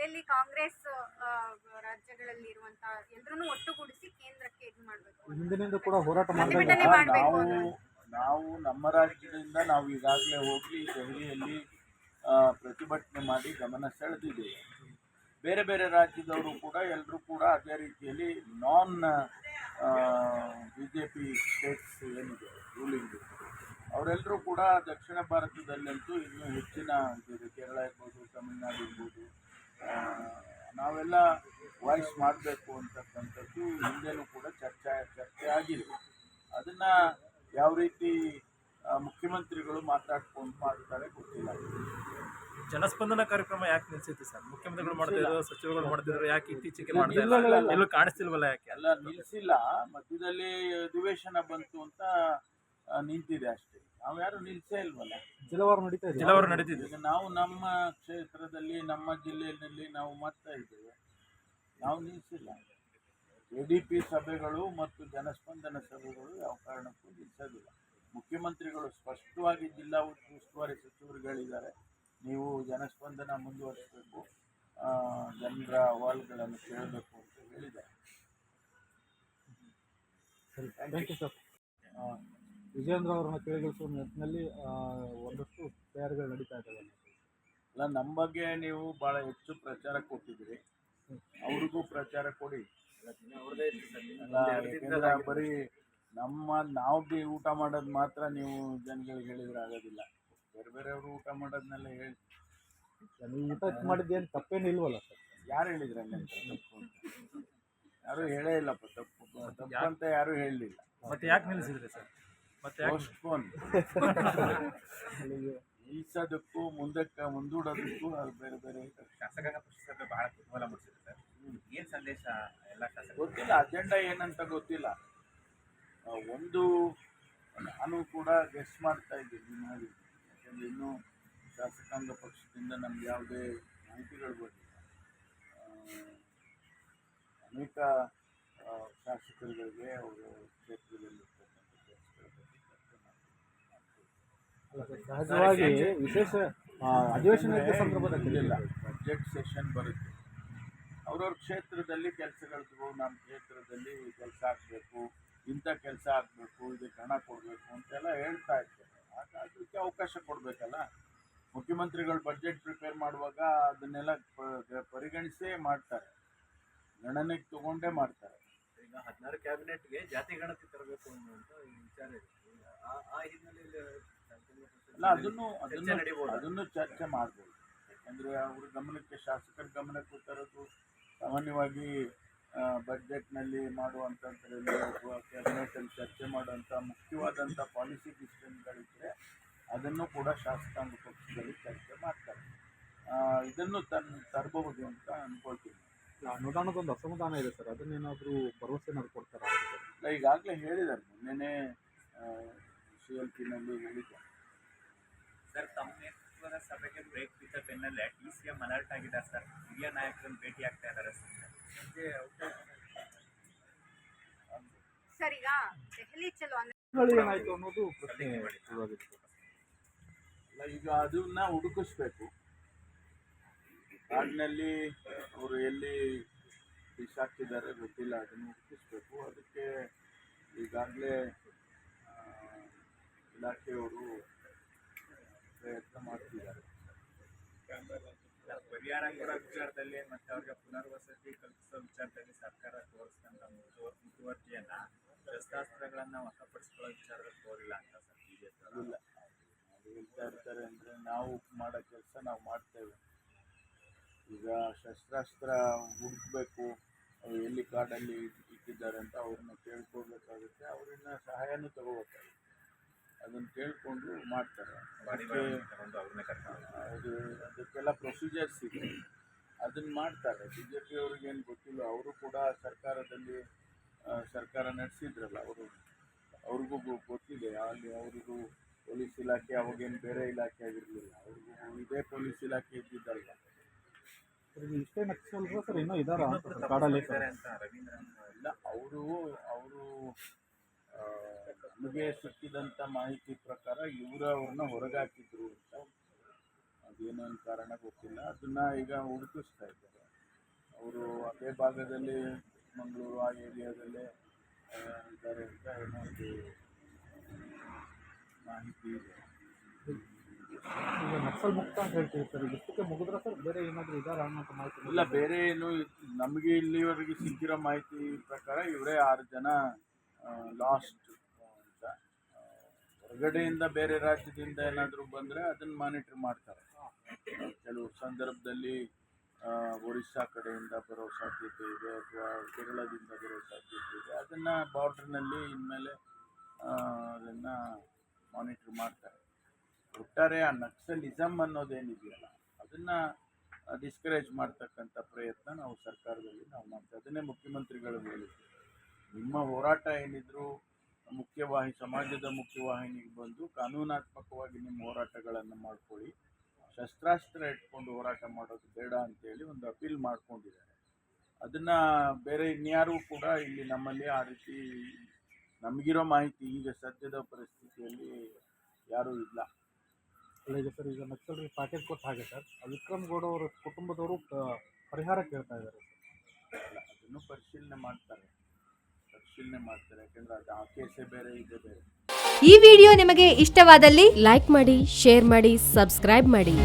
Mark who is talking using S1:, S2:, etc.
S1: ಎಲ್ಲೆಲ್ಲಿ ಕಾಂಗ್ರೆಸ್ ರಾಜ್ಯಗಳಲ್ಲಿ ಇರುವಂತ ಎಲ್ಲರನ್ನೂ ಒಟ್ಟುಗೂಡಿಸಿ ಕೇಂದ್ರಕ್ಕೆ ಇದು ಮಾಡಬೇಕು,
S2: ಹಿಂದಿನಿಂದ ಕೂಡ ಹೋರಾಟ
S1: ಪ್ರತಿಭಟನೆ ಮಾಡಬೇಕು.
S3: ನಾವು ನಮ್ಮ ರಾಜ್ಯದಿಂದ ನಾವು ಈಗಾಗಲೇ ಹೋಗಿ ದೆಹಲಿಯಲ್ಲಿ ಪ್ರತಿಭಟನೆ ಮಾಡಿ ಗಮನ ಸೆಳೆದಿದ್ದೇವೆ. ಬೇರೆ ಬೇರೆ ರಾಜ್ಯದವರು ಕೂಡ ಎಲ್ಲರೂ ಕೂಡ ಅದೇ ರೀತಿಯಲ್ಲಿ ನಾನ್ BJP ಸ್ಟೇಟ್ಸ್ ಏನಿದೆ ರೂಲಿಂಗ್ ಅವರೆಲ್ಲರೂ ಕೂಡ ದಕ್ಷಿಣ ಭಾರತದಲ್ಲಂತೂ ಇನ್ನೂ ಹೆಚ್ಚಿನ ಇದೆ. ಕೇರಳ ಇರ್ಬೋದು, ತಮಿಳುನಾಡು ಇರ್ಬೋದು, ನಾವೆಲ್ಲ ವಾಯ್ಸ್ ಮಾಡಬೇಕು ಅಂತಕ್ಕಂಥದ್ದು ಹಿಂದೆನೂ ಕೂಡ ಚರ್ಚೆ ಆಗಿದೆ. ಅದನ್ನು ಯಾವ ರೀತಿ ಮುಖ್ಯಮಂತ್ರಿಗಳು ಮಾತಾಡ್ಕೊಂಡು ಮಾಡ್ತಾರೆ ಗೊತ್ತಿಲ್ಲ.
S4: ಜನಸ್ಪಂದನ ಕಾರ್ಯಕ್ರಮ ಯಾಕೆ ನಿಲ್ಸಿತ್ತು ಸರ್? ಮುಖ್ಯಮಂತ್ರಿಗಳು ಮಾಡ್ತಿದ್ರು, ಸಚಿವರುಗಳು ಮಾಡ್ತಿದ್ರು, ಯಾಕೆ ಇತ್ತೀಚೆಗೆ ಎಲ್ಲೂ ಕಾಣಿಸ್ತಿಲ್ವಲ್ಲ? ಯಾಕೆ
S3: ಎಲ್ಲ ನಿಲ್ಲಿಸಿಲ್ಲ, ಮಧ್ಯದಲ್ಲಿ ಅಧಿವೇಶನ ಬಂತು ಅಂತ ನಿಂತಿದೆ ಅಷ್ಟೇ. ನಾವು ಯಾರು ನಿಲ್ಸೇ ಇಲ್ವಲ್ಲ.
S4: ಜಿಲ್ಲವಾರು ನಡೀತಿದೆ.
S3: ಈಗ ನಾವು ನಮ್ಮ ಕ್ಷೇತ್ರದಲ್ಲಿ ನಮ್ಮ ಜಿಲ್ಲೆಯಲ್ಲಿ ನಾವು ಮಾಡ್ತಾ ಇದ್ದೇವೆ, ನಾವು ನಿಲ್ಲಿಸಿಲ್ಲ. ADP ಸಭೆಗಳು ಮತ್ತು ಜನಸ್ಪಂದನ ಸಭೆಗಳು ಯಾವ ಕಾರಣಕ್ಕೂ ನಿಲ್ಲಿಸೋದಿಲ್ಲ. ಮುಖ್ಯಮಂತ್ರಿಗಳು ಸ್ಪಷ್ಟವಾಗಿ ಜಿಲ್ಲಾ ಉಸ್ತುವಾರಿ ಸಚಿವರಿಗೆ ಹೇಳಿದ್ದಾರೆ, ನೀವು ಜನಸ್ಪಂದನ ಮುಂದುವರಿಸಬೇಕು, ಜನರ ಅಹವಾಲುಗಳನ್ನು ಕೇಳಬೇಕು ಅಂತ ಹೇಳಿದ್ದಾರೆ.
S2: Thank you sir. ವಿಜೇಂದ್ರ ಅವರನ್ನು ಕೇಳಿಸುವ ನಿಟ್ಟಿನಲ್ಲಿ ಒಂದಷ್ಟು ತಯಾರಿಗಳು ನಡೀತಾ ಇದ್ದಾವೆ.
S3: ಅಲ್ಲ, ನಮ್ಮ ಬಗ್ಗೆ ನೀವು ಭಾಳ ಹೆಚ್ಚು ಪ್ರಚಾರ ಕೊಟ್ಟಿದ್ದೀರಿ, ಅವ್ರಿಗೂ ಪ್ರಚಾರ ಕೊಡಿ. ಯಾಕೆಂದರೆ ಬರೀ ನಾವು ಊಟ ಮಾಡೋದು ಮಾತ್ರ ನೀವು ಜನಗಳಿಗೆ ಹೇಳಿದ್ರೆ ಆಗೋದಿಲ್ಲ. ಬೇರೆ ಬೇರೆಯವರು ಊಟ ಮಾಡೋದನ್ನೆಲ್ಲ ಹೇಳಿ
S2: ನೀವು ಊಟ ಮಾಡಿದ್ದೇನು ತಪ್ಪೇನು ಇಲ್ವಲ್ಲ ಸರ್?
S3: ಯಾರು ಹೇಳಿದ್ರೆ ತಪ್ಪು ಅಂತ? ಯಾರು ಹೇಳೇ ಇಲ್ಲಪ್ಪ. ತಪ್ಪು ಅಂತ ಯಾರು ಹೇಳಲಿಲ್ಲ.
S4: ಮತ್ತೆ ಯಾಕೆ ನಿಲ್ಲಿಸಿದ್ರಿ ಸರ್? ಮತ್ತೆ
S3: ಪೋಸ್ಟ್ಪೋನ್ ನಿಲ್ಸೋದಕ್ಕೂ ಮುಂದೂಡೋದಕ್ಕೂ ಅದು ಬೇರೆ ಬೇರೆ.
S5: ಶಾಸಕಾಂಗ ಪಕ್ಷ ಬಹಳ ಕುತೂಹಲ ಮೂಡಿಸಿದೆ ಸರ್. ಏನು ಸಂದೇಶ ಎಲ್ಲ ಶಾಸಕ
S3: ಗೊತ್ತಿಲ್ಲ, ಅಜೆಂಡಾ ಏನಂತ ಗೊತ್ತಿಲ್ಲ. ನಾನು ಕೂಡ ಗೆಸ್ ಮಾಡ್ತಾ ಇದ್ದೀನಿ ನೋಡಿ, ಯಾಕೆಂದರೆ ಇನ್ನೂ ಶಾಸಕಾಂಗ ಪಕ್ಷದಿಂದ ನಮ್ಗೆ ಯಾವುದೇ ಮಾಹಿತಿಗಳು ಬಂದಿಲ್ಲ. ಅನೇಕ ಶಾಸಕರುಗಳಿಗೆ ಅವರ ಕ್ಷೇತ್ರದಲ್ಲಿರ್ತಕ್ಕಂಥ
S2: ಸಹಜವಾಗಿ ವಿಶೇಷ ಅಧಿವೇಶನದ ಸಂದರ್ಭದಲ್ಲಿ
S3: ಬಜೆಟ್ ಸೆಷನ್ ಬರುತ್ತೆ, ಅವ್ರವ್ರ ಕ್ಷೇತ್ರದಲ್ಲಿ ಕೆಲಸಗಳಿದ್ವು. ನಮ್ಮ ಕ್ಷೇತ್ರದಲ್ಲಿ ಕೆಲಸ ಆಗಬೇಕು, ಇಂಥ ಕೆಲಸ ಆಗಬೇಕು, ಇದಕ್ಕೆ ಹಣ ಕೊಡಬೇಕು ಅಂತೆಲ್ಲ ಹೇಳ್ತಾ ಇರ್ತಾರೆ. ಅದಕ್ಕೆ ಅವಕಾಶ ಕೊಡಬೇಕಲ್ಲ. ಮುಖ್ಯಮಂತ್ರಿಗಳು ಬಜೆಟ್ ಪ್ರಿಪೇರ್ ಮಾಡುವಾಗ ಅದನ್ನೆಲ್ಲ ಪರಿಗಣಿಸೇ ಮಾಡ್ತಾರೆ, ಗಣನೆಗೆ ತಗೊಂಡೇ ಮಾಡ್ತಾರೆ.
S5: ಈಗ 16 ಕ್ಯಾಬಿನೆಟ್ಗೆ ಜಾತಿ ಗಣತಿ ತರಬೇಕು ಅನ್ನುವಂಥ ವಿಚಾರ ಇದೆ. ಆ ಹಿನ್ನೆಲೆಯಲ್ಲಿ
S3: ಅಲ್ಲ, ಅದನ್ನು ಚರ್ಚೆ ಮಾಡ್ಬೋದು. ಯಾಕಂದರೆ ಅವ್ರ ಗಮನಕ್ಕೆ, ಶಾಸಕರ ಗಮನಕ್ಕೆ ತರೋದು ಸಾಮಾನ್ಯವಾಗಿ ಬಜೆಟ್ನಲ್ಲಿ ಮಾಡುವಂಥದ್ರಲ್ಲಿ ಅಥವಾ ಕ್ಯಾಬಿನೆಟಲ್ಲಿ ಚರ್ಚೆ ಮಾಡುವಂಥ ಮುಖ್ಯವಾದಂಥ ಪಾಲಿಸಿ ಡಿಸಿಷನ್ಗಳಿದ್ದರೆ ಅದನ್ನು ಕೂಡ ಶಾಸಕಾಂಗ ಪಕ್ಷದಲ್ಲಿ ಚರ್ಚೆ ಮಾಡ್ತಾರೆ. ಇದನ್ನು ತರಬಹುದು ಅಂತ ಅಂದ್ಕೊಳ್ತೀನಿ.
S2: ಅನುದಾನದೊಂದು ಅಸಮಾಧಾನ ಇದೆ ಸರ್, ಅದನ್ನೇನಾದರೂ ಭರವಸೆ ಏನಾದ್ರು ಕೊಡ್ತಾರಾ?
S3: ಇಲ್ಲ, ಈಗಾಗಲೇ ಹೇಳಿದ್ದಾರೆ, ಮೊನ್ನೆನೇ CLP-ನಲ್ಲಿ ಹೇಳಿದ್ದಾರೆ.
S5: ಸರ್, ತಮ್ಮ ನೇತೃತ್ವದ ಸಭೆಗೆ ಬ್ರೇಕ್ ಬಿದ್ದ ಬೆನ್ನಲ್ಲೇ TCM ಅಲರ್ಟ್ ಆಗಿದ್ದಾರೆ ಸರ್. ಹಿರಿಯ ನಾಯಕರನ್ನು ಭೇಟಿ ಆಗ್ತಾ ಇದ್ದಾರೆ
S1: ಸರ್. ಈಗ ದೆಹಲಿ ಚಲೋ
S2: ಏನಾಯ್ತು ಅನ್ನೋದು ಪ್ರಶ್ನೆ ಶುರುವಾಗಿತ್ತು.
S3: ಅಲ್ಲ, ಈಗ ಅದನ್ನ ಹುಡುಕಿಸ್ಬೇಕು. ಕಾಡಿನಲ್ಲಿ ಅವರು ಎಲ್ಲಿ ಬಿಸಾಕಿದ್ದಾರೆ ಗೊತ್ತಿಲ್ಲ, ಅದನ್ನು ಹುಡುಕಿಸ್ಬೇಕು. ಅದಕ್ಕೆ ಈಗಾಗಲೇ ಇಲಾಖೆಯವರು ಪ್ರಯತ್ನ ಮಾಡ್ತಿದ್ದಾರೆ.
S5: ಪರಿಹಾರ ಕೊಡೋ ವಿಚಾರದಲ್ಲಿ ಮತ್ತು ಅವ್ರಿಗೆ ಪುನರ್ವಸತಿ ಕಲ್ಪಿಸೋ ವಿಚಾರದಲ್ಲಿ ಸರ್ಕಾರ ತೋರಿಸಿದಂಥ ಮುತುವರ್ಜಿಯನ್ನು ಶಸ್ತ್ರಾಸ್ತ್ರಗಳನ್ನು ವಶಪಡಿಸಿಕೊಳ್ಳೋ ವಿಚಾರದಲ್ಲಿ ತೋರಿಲ್ಲ ಅಂತ ಸರ್ BJP
S3: ಇಲ್ಲ. ಅದು ಹೇಳ್ತಾ ಇರ್ತಾರೆ ಅಂದರೆ ನಾವು ಮಾಡೋ ಕೆಲಸ ನಾವು ಮಾಡ್ತೇವೆ. ಈಗ ಶಸ್ತ್ರಾಸ್ತ್ರ ಹುಡುಕಬೇಕು, ಎಲ್ಲಿ ಕಾಡಲ್ಲಿ ಇಟ್ಟಿದ್ದಾರೆ ಅಂತ ಅವ್ರನ್ನ ಕೇಳ್ಕೊಳ್ಬೇಕಾಗುತ್ತೆ. ಅವರಿಂದ ಸಹಾಯನೂ ತಗೋಬೇಕಾಗುತ್ತೆ. ಅದನ್ನು ಕೇಳಿಕೊಂಡು ಮಾಡ್ತಾರೆ. ಅದಕ್ಕೆಲ್ಲ ಪ್ರೊಸೀಜರ್ಸ್ ಇದೆ, ಅದನ್ನು ಮಾಡ್ತಾರೆ. BJP ಅವ್ರಿಗೇನು ಗೊತ್ತಿಲ್ಲ, ಅವರು ಕೂಡ ಸರ್ಕಾರ ನಡೆಸಿದ್ರಲ್ಲ, ಅವ್ರಿಗೂ ಗೊತ್ತಿದೆ. ಅಲ್ಲಿ ಅವ್ರಿಗೂ ಪೊಲೀಸ್ ಇಲಾಖೆ ಅವಾಗೇನು ಬೇರೆ ಇಲಾಖೆ ಆಗಿರಲಿಲ್ಲ, ಅವ್ರಿಗೂ ಇದೇ ಪೊಲೀಸ್ ಇಲಾಖೆ ಇದ್ದಿದ್ದಲ್ಲ.
S2: ಇಷ್ಟೇ ನಕ್ಸಲ್ರು ಸರ್ ಇನ್ನೂ ಇದ್ದಾರಾ ಕಾಡಲ್ಲಿ?
S3: ಇಲ್ಲ, ಅವರು ನಮಗೆ ಸಿಕ್ಕಿದಂಥ ಮಾಹಿತಿ ಪ್ರಕಾರ ಅವ್ರನ್ನ ಹೊರಗೆ ಹಾಕಿದ್ರು ಅಂತ ಅದೇನೇನು ಕಾರಣ ಗೊತ್ತಿಲ್ಲ, ಅದನ್ನು ಈಗ ಹುಡುಕಿಸ್ತಾ ಇದ್ದಾರೆ ಅವರು. ಅದೇ ಭಾಗದಲ್ಲಿ ಮಂಗಳೂರು ಆ ಏರಿಯಾದಲ್ಲೇ ಇದ್ದಾರೆ ಅಂತ ಏನೋ ಒಂದು ಮಾಹಿತಿ ಇದೆ.
S2: ಈಗ ನಕ್ಸಲ್ ಮುಕ್ತ ಅಂತ ಹೇಳ್ತೀವಿ ಸರ್, ಇಷ್ಟಕ್ಕೆ ಮುಗಿದ್ರೆ ಸರ್ ಬೇರೆ ಏನಾದರೂ ಇದಾರ ಅನ್ನೋಂಥ ಮಾಹಿತಿ
S3: ಇಲ್ಲ, ಬೇರೆ ಏನು ನಮಗೆ ಇಲ್ಲಿವರೆಗೆ ಸಿಕ್ಕಿರೋ ಮಾಹಿತಿ ಪ್ರಕಾರ ಇವರೇ 6 ಜನ ಲಾಸ್ಟ್ ಅಂತ. ಹೊರಗಡೆಯಿಂದ ಬೇರೆ ರಾಜ್ಯದಿಂದ ಏನಾದರೂ ಬಂದರೆ ಅದನ್ನು ಮಾನಿಟ್ರ್ ಮಾಡ್ತಾರೆ. ಕೆಲವು ಸಂದರ್ಭದಲ್ಲಿ ಒರಿಸ್ಸಾ ಕಡೆಯಿಂದ ಬರೋ ಸಾಧ್ಯತೆ ಇದೆ ಅಥವಾ ಕೇರಳದಿಂದ ಬರೋ ಸಾಧ್ಯತೆ ಇದೆ. ಅದನ್ನು ಬಾರ್ಡ್ರ್ನಲ್ಲಿ ಇನ್ಮೇಲೆ ಅದನ್ನು ಮಾನಿಟ್ರ್ ಮಾಡ್ತಾರೆ. ಒಟ್ಟಾರೆ ಆ ನಕ್ಸಲಿಸಮ್ ಅನ್ನೋದೇನಿದೆಯಲ್ಲ ಅದನ್ನು ಡಿಸ್ಕರೇಜ್ ಮಾಡ್ತಕ್ಕಂಥ ಪ್ರಯತ್ನ ನಾವು ಸರ್ಕಾರದಲ್ಲಿ ನಾವು ಮಾಡ್ತೀವಿ. ಅದನ್ನೇ ಮುಖ್ಯಮಂತ್ರಿಗಳು ಹೇಳಿದ್ರು, ನಿಮ್ಮ ಹೋರಾಟ ಏನಿದ್ರು ಸಮಾಜದ ಮುಖ್ಯವಾಹಿನಿಗೆ ಬಂದು ಕಾನೂನಾತ್ಮಕವಾಗಿ ನಿಮ್ಮ ಹೋರಾಟಗಳನ್ನು ಮಾಡ್ಕೊಳ್ಳಿ, ಶಸ್ತ್ರಾಸ್ತ್ರ ಇಟ್ಕೊಂಡು ಹೋರಾಟ ಮಾಡೋದು ಬೇಡ ಅಂತೇಳಿ ಒಂದು ಅಪೀಲ್ ಮಾಡ್ಕೊಂಡಿದ್ದಾರೆ. ಅದನ್ನು ಬೇರೆ ಇನ್ಯಾರೂ ಕೂಡ ಇಲ್ಲಿ ನಮ್ಮಲ್ಲಿ ಆ ರೀತಿ ನಮಗಿರೋ ಮಾಹಿತಿ ಈಗ ಸದ್ಯದ ಪರಿಸ್ಥಿತಿಯಲ್ಲಿ ಯಾರೂ ಇಲ್ಲ.
S2: ಅಲ್ಲ ಈಗ ಸರ್, ಈಗ ನಕ್ಸಲರಿಗೆ ಪ್ಯಾಕೇಜ್ ಕೊಟ್ಟ ಹಾಗೆ ಸರ್, ವಿಕ್ರಮ್ ಗೌಡ ಅವರ ಕುಟುಂಬದವರು ಪರಿಹಾರ ಕೇಳ್ತಾ ಇದ್ದಾರೆ ಸರ್.
S3: ಅಲ್ಲ, ಅದನ್ನು ಪರಿಶೀಲನೆ ಮಾಡ್ತಾರೆ, ಯಾಕೆಂದರೆ ಅದು ಆ ಕೇಸೇ ಬೇರೆ ಇದೆ ಬೇರೆ.
S6: ಈ ವಿಡಿಯೋ ನಿಮಗೆ ಇಷ್ಟವಾದಲ್ಲಿ ಲೈಕ್ ಮಾಡಿ, ಶೇರ್ ಮಾಡಿ, ಸಬ್ಸ್ಕ್ರೈಬ್ ಮಾಡಿ.